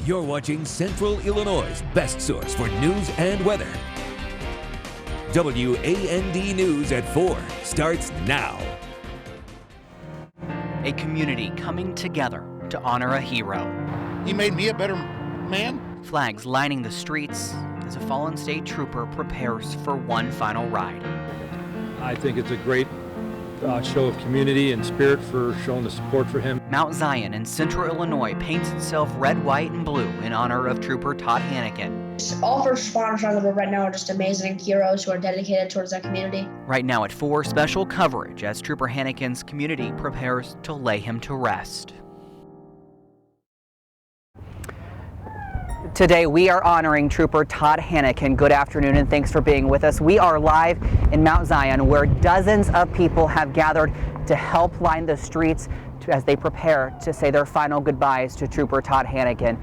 You're watching Central Illinois' best source for news and weather. WAND News at 4 starts now. A community coming together to honor a hero. He made me a better man. Flags lining the streets as a fallen state trooper prepares for one final ride. I think it's a great show of community and spirit for showing the support for him. Mount Zion in central Illinois paints itself red, white, and blue in honor of Trooper Todd Hannigan. All first responders around the world right now are just amazing heroes who are dedicated towards that community. Right now at 4, special coverage as Trooper Hannigan's community prepares to lay him to rest. Today we are honoring Trooper Todd Hannigan. Good afternoon and thanks for being with us. We are live in Mount Zion where dozens of people have gathered to help line the streets as they prepare to say their final goodbyes to Trooper Todd Hannigan.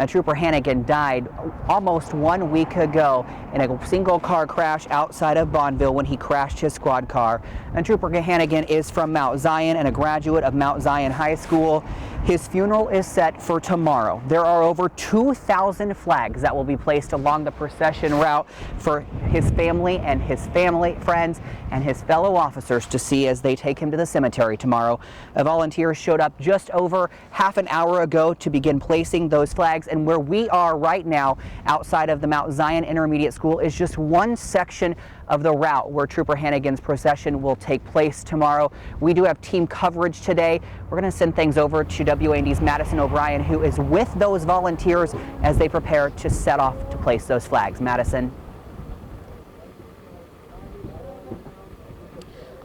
Trooper Hannigan died almost 1 week ago in a single car crash outside of Bonneville when he crashed his squad car. And Trooper Hannigan is from Mount Zion and a graduate of Mount Zion High School. His funeral is set for tomorrow. There are over 2,000 flags that will be placed along the procession route for his family and his family, friends, and his fellow officers to see as they take him to the cemetery tomorrow. Volunteers showed up just over half an hour ago to begin placing those flags, and where we are right now outside of the Mount Zion Intermediate School is just one section of the route where Trooper Hannigan's procession will take place tomorrow. We do have team coverage today. We're going to send things over to WAND's Madison O'Brien, who is with those volunteers as they prepare to set off to place those flags. Madison.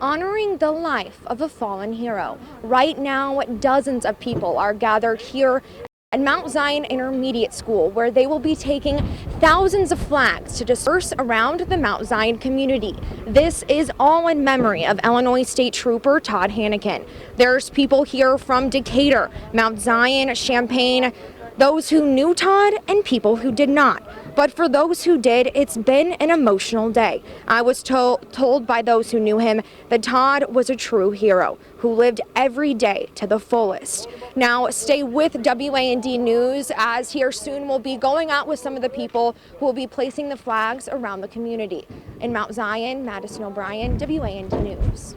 Honoring the life of a fallen hero. Right now, dozens of people are gathered here at Mount Zion Intermediate School, where they will be taking thousands of flags to disperse around the Mount Zion community. This is all in memory of Illinois State Trooper Todd Hannigan. There's people here from Decatur, Mount Zion, Champaign, those who knew Todd and people who did not. But for those who did, it's been an emotional day. I was told by those who knew him that Todd was a true hero who lived every day to the fullest. Now stay with WAND News, as here soon we'll be going out with some of the people who will be placing the flags around the community. In Mount Zion, Madison O'Brien, WAND News.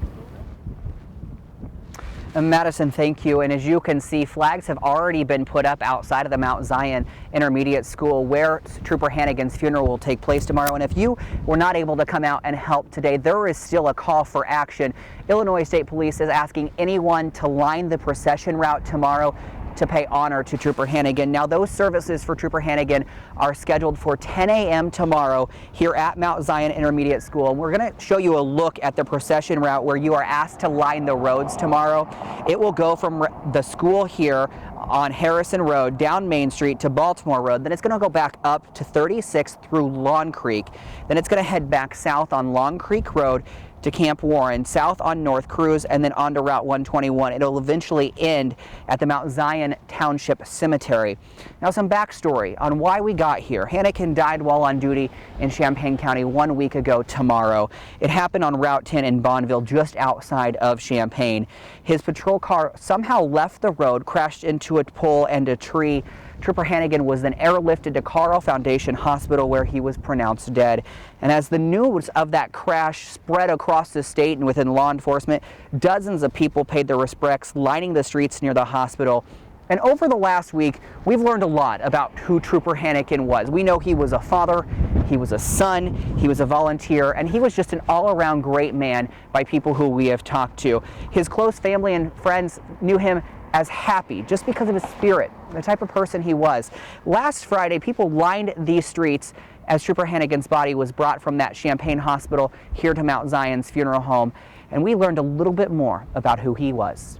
Madison, thank you. And as you can see, flags have already been put up outside of the Mount Zion Intermediate School where Trooper Hannigan's funeral will take place tomorrow. And if you were not able to come out and help today, there is still a call for action. Illinois State Police is asking anyone to line the procession route tomorrow to pay honor to Trooper Hannigan. Now, those services for Trooper Hannigan are scheduled for 10 a.m. tomorrow here at Mount Zion Intermediate School. And we're going to show you a look at the procession route where you are asked to line the roads tomorrow. It will go from the school here on Harrison Road down Main Street to Baltimore Road. Then it's going to go back up to 36th through Long Creek. Then it's going to head back south on Long Creek Road to Camp Warren, south on North Cruz, and then onto Route 121. It'll eventually end at the Mount Zion Township Cemetery. Now, some backstory on why we got here. Hannigan died while on duty in Champaign County 1 week ago tomorrow. It happened on Route 10 in Bonneville, just outside of Champaign. His patrol car somehow left the road, crashed into a pole and a tree. Trooper Hannigan was then airlifted to Carle Foundation Hospital where he was pronounced dead. And as the news of that crash spread across the state and within law enforcement, dozens of people paid their respects lining the streets near the hospital. And over the last week, we've learned a lot about who Trooper Hannigan was. We know he was a father, he was a son, he was a volunteer, and he was just an all-around great man by people who we have talked to. His close family and friends knew him as happy just because of his spirit, the type of person he was. Last Friday, people lined these streets as Trooper Hannigan's body was brought from that Champaign hospital here to Mount Zion's funeral home, and we learned a little bit more about who he was.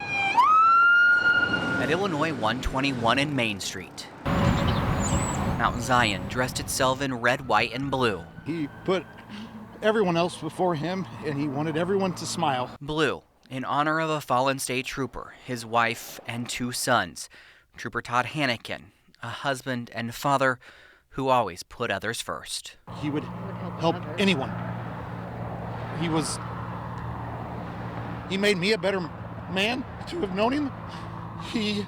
At Illinois 121 in Main Street, Mount Zion dressed itself in red, white, and blue. He put everyone else before him, and he wanted everyone to smile. Blue, in honor of a fallen state trooper, his wife, and 2 sons. Trooper Todd Hannigan, a husband and father who always put others first. He would help anyone. He made me a better man to have known him. He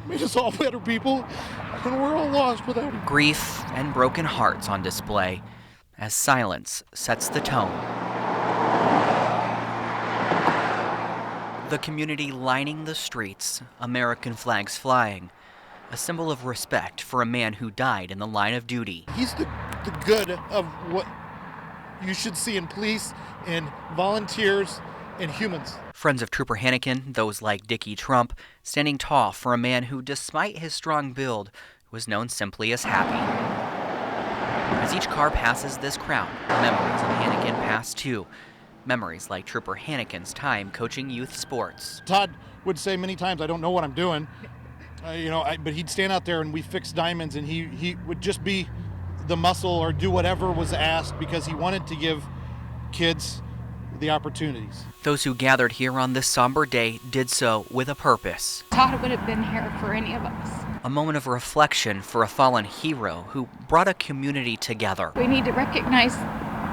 made us all better people, and we're all lost without him. Grief and broken hearts on display as silence sets the tone. The community lining the streets, American flags flying, a symbol of respect for a man who died in the line of duty. He's the good of what you should see in police and volunteers and humans. Friends of Trooper Hanneken, those like Dickie Trump, standing tall for a man who, despite his strong build, was known simply as Happy. As each car passes this crowd, memories of Hanneken pass too. Memories like Trooper Hanneken's time coaching youth sports. Todd would say many times, I don't know what I'm doing, but he'd stand out there and we fix diamonds, and he would just be the muscle or do whatever was asked because he wanted to give kids the opportunities. Those who gathered here on this somber day did so with a purpose. Todd would have been here for any of us. A moment of reflection for a fallen hero who brought a community together. We need to recognize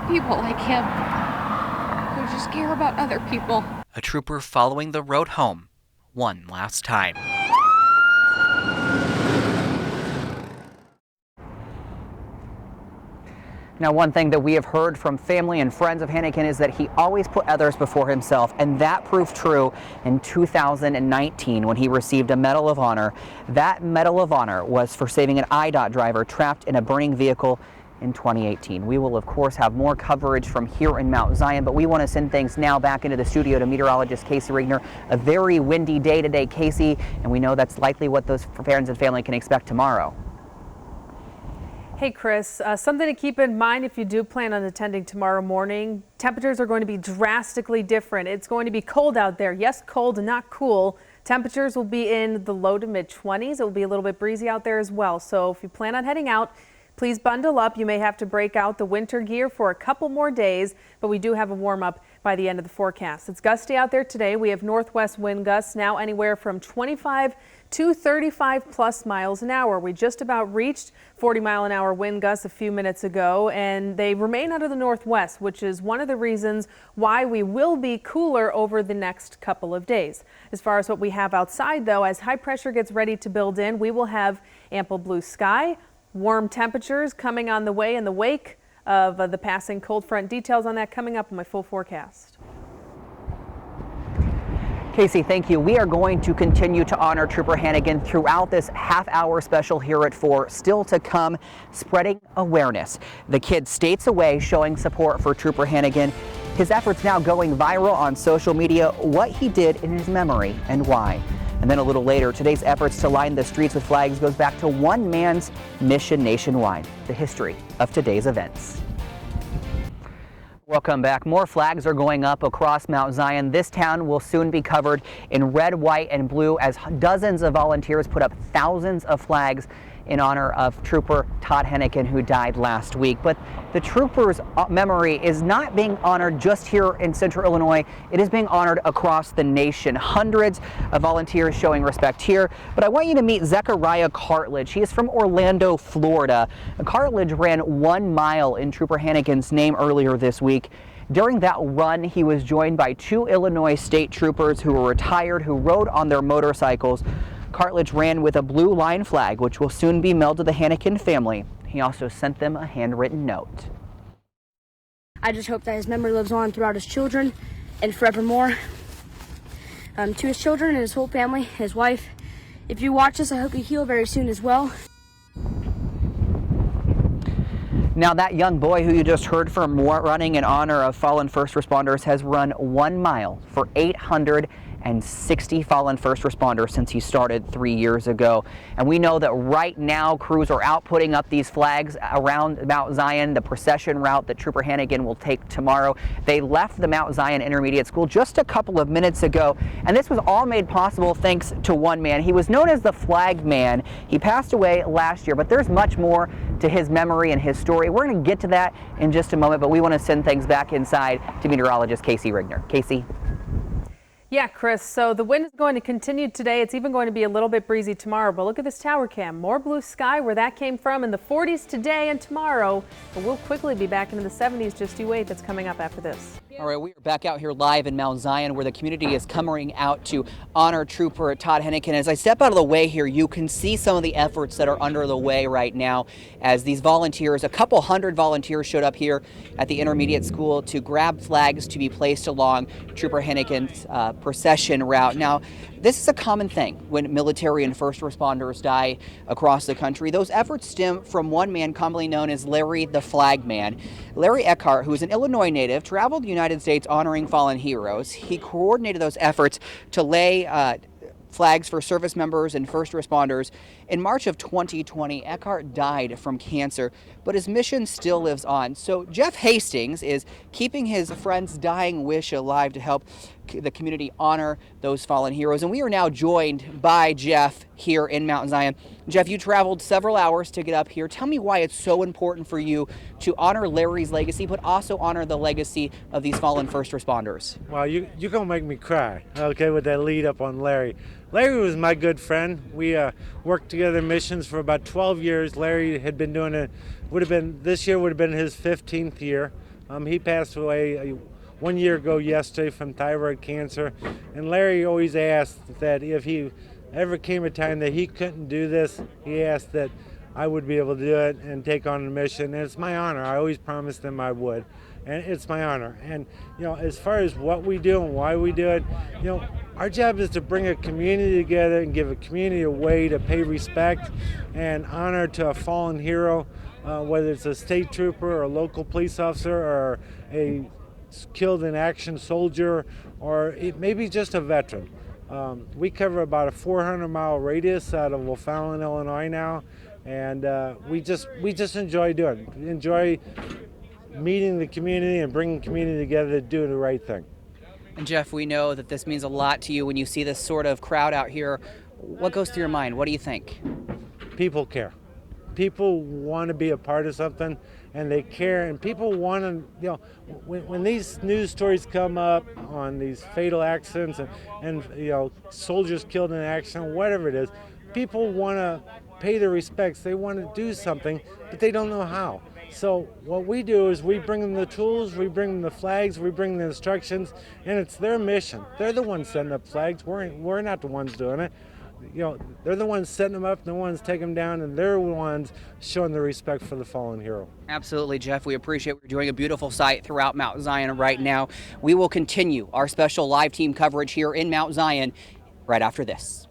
people like him who just care about other people. A trooper following the road home one last time. Now, one thing that we have heard from family and friends of Hanneken is that he always put others before himself, and that proved true in 2019 when he received a Medal of Honor. That Medal of Honor was for saving an IDOT driver trapped in a burning vehicle in 2018. We will, of course, have more coverage from here in Mount Zion, but we want to send things now back into the studio to meteorologist Casey Regner. A very windy day today, Casey, and we know that's likely what those friends and family can expect tomorrow. Hey Chris, something to keep in mind if you do plan on attending tomorrow morning. Temperatures are going to be drastically different. It's going to be cold out there. Yes, cold, not cool. Temperatures will be in the low to mid 20s. It will be a little bit breezy out there as well. So if you plan on heading out, please bundle up. You may have to break out the winter gear for a couple more days, but we do have a warm up by the end of the forecast. It's gusty out there today. We have northwest wind gusts now anywhere from 25 to 35 plus miles an hour. We just about reached 40-mile-an-hour wind gusts a few minutes ago, and they remain out of the northwest, which is one of the reasons why we will be cooler over the next couple of days. As far as what we have outside, though, as high pressure gets ready to build in, we will have ample blue sky, warm temperatures coming on the way in the wake of the passing cold front. Details on that coming up in my full forecast. Casey, thank you. We are going to continue to honor Trooper Hanneken throughout this half-hour special here at 4. Still to come, spreading awareness. The kid states away, showing support for Trooper Hanneken. His efforts now going viral on social media, what he did in his memory and why. And then a little later, today's efforts to line the streets with flags goes back to one man's mission nationwide, the history of today's events. Welcome back. More flags are going up across Mount Zion. This town will soon be covered in red, white, and blue as dozens of volunteers put up thousands of flags in honor of Trooper Todd Hanneken, who died last week. But the trooper's memory is not being honored just here in Central Illinois. It is being honored across the nation. Hundreds of volunteers showing respect here. But I want you to meet Zechariah Cartledge. He is from Orlando, Florida. Cartledge ran 1 mile in Trooper Hanneken's name earlier this week. During that run, he was joined by 2 Illinois state troopers who were retired, who rode on their motorcycles. Cartledge ran with a blue line flag, which will soon be mailed to the Hanneken family. He also sent them a handwritten note. I just hope that his memory lives on throughout his children and forevermore. To his children and his whole family, his wife. If you watch this, I hope you heal very soon as well. Now, that young boy who you just heard from running in honor of fallen first responders has run 1 mile for 860 fallen first responders since he started 3 years ago. And we know that right now crews are out putting up these flags around Mount Zion, the procession route that Trooper Hanneken will take tomorrow. They left the Mount Zion Intermediate School just a couple of minutes ago, and this was all made possible thanks to one man. He was known as the Flag Man. He passed away last year, but there's much more to his memory and his story. We're going to get to that in just a moment, but we want to send things back inside to meteorologist Casey Regner. Casey? Yeah, Chris, so the wind is going to continue today. It's even going to be a little bit breezy tomorrow, but look at this tower cam. More blue sky where that came from in the 40s today and tomorrow, but we'll quickly be back into the 70s. Just you wait. That's coming up after this. All right, we are back out here live in Mount Zion where the community is coming out to honor Trooper Todd Hennigan. As I step out of the way here, you can see some of the efforts that are under the way right now as these volunteers, a couple hundred volunteers showed up here at the intermediate school to grab flags to be placed along Trooper Hennigan's procession route. Now, this is a common thing when military and first responders die across the country. Those efforts stem from one man commonly known as Larry the Flag Man. Larry Eckhart, who is an Illinois native, traveled the United States honoring fallen heroes. He coordinated those efforts to lay flags for service members and first responders. In March of 2020, Eckhart died from cancer, but his mission still lives on. So Jeff Hastings is keeping his friend's dying wish alive to help the community honor those fallen heroes. And we are now joined by Jeff here in Mount Zion. Jeff, you traveled several hours to get up here. Tell me why it's so important for you to honor Larry's legacy, but also honor the legacy of these fallen first responders. Well, you're going to make me cry, okay, with that lead up on Larry. Larry was my good friend. We worked together in missions for about 12 years. Larry had been doing it, this year would have been his 15th year. He passed away 1 year ago yesterday from thyroid cancer. And Larry always asked that if he ever came a time that he couldn't do this, he asked that I would be able to do it and take on the mission. And it's my honor. I always promised him I would. And it's my honor. And, as far as what we do and why we do it, our job is to bring a community together and give a community a way to pay respect and honor to a fallen hero, whether it's a state trooper or a local police officer or a killed in action soldier, or it may be just a veteran. We cover about a 400-mile radius out of O'Fallon, Illinois now, and we just enjoy doing it. Enjoy meeting the community and bringing community together to do the right thing. And Jeff, we know that this means a lot to you when you see this sort of crowd out here. What goes through your mind? What do you think? People care. People want to be a part of something, and they care, and people want to, when these news stories come up on these fatal accidents and soldiers killed in action, whatever it is, people want to pay their respects. They want to do something, but they don't know how. So what we do is we bring them the tools, we bring them the flags, we bring them the instructions, and it's their mission. They're the ones setting up flags. We're not the ones doing it. They're the ones setting them up, the ones taking them down, and they're the ones showing the respect for the fallen hero. Absolutely, Jeff. We appreciate we're doing a beautiful sight throughout Mount Zion right now. We will continue our special live team coverage here in Mount Zion right after this.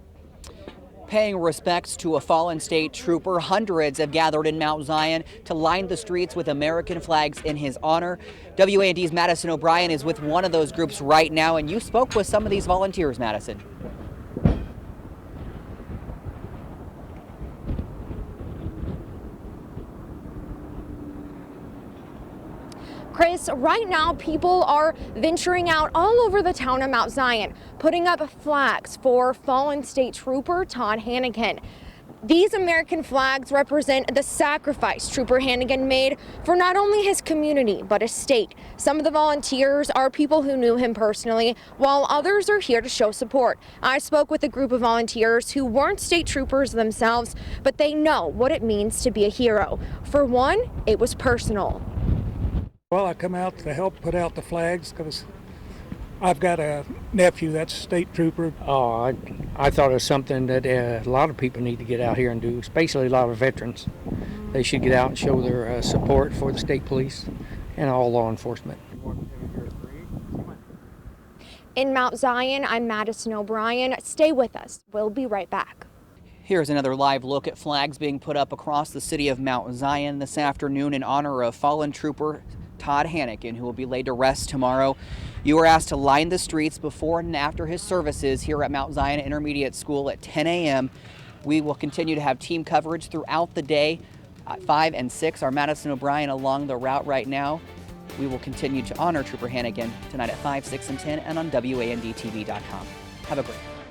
Paying respects to a fallen state trooper, hundreds have gathered in Mount Zion to line the streets with American flags in his honor. WAND's Madison O'Brien is with one of those groups right now, and you spoke with some of these volunteers, Madison. Chris, right now people are venturing out all over the town of Mount Zion, putting up flags for fallen state trooper Todd Hennigan. These American flags represent the sacrifice Trooper Hennigan made for not only his community, but his state. Some of the volunteers are people who knew him personally, while others are here to show support. I spoke with a group of volunteers who weren't state troopers themselves, but they know what it means to be a hero. For one, it was personal. Well, I come out to help put out the flags because I've got a nephew that's a state trooper. Oh, I thought it was something that a lot of people need to get out here and do, especially a lot of veterans. They should get out and show their support for the state police and all law enforcement. In Mount Zion, I'm Madison O'Brien. Stay with us. We'll be right back. Here's another live look at flags being put up across the city of Mount Zion this afternoon in honor of fallen trooper Todd Hennigan, who will be laid to rest tomorrow. You were asked to line the streets before and after his services here at Mount Zion Intermediate School at 10 a.m. We will continue to have team coverage throughout the day at 5 and 6. Our Madison O'Brien along the route right now. We will continue to honor Trooper Hennigan tonight at 5, 6, and 10 and on WANDTV.com. Have a great day.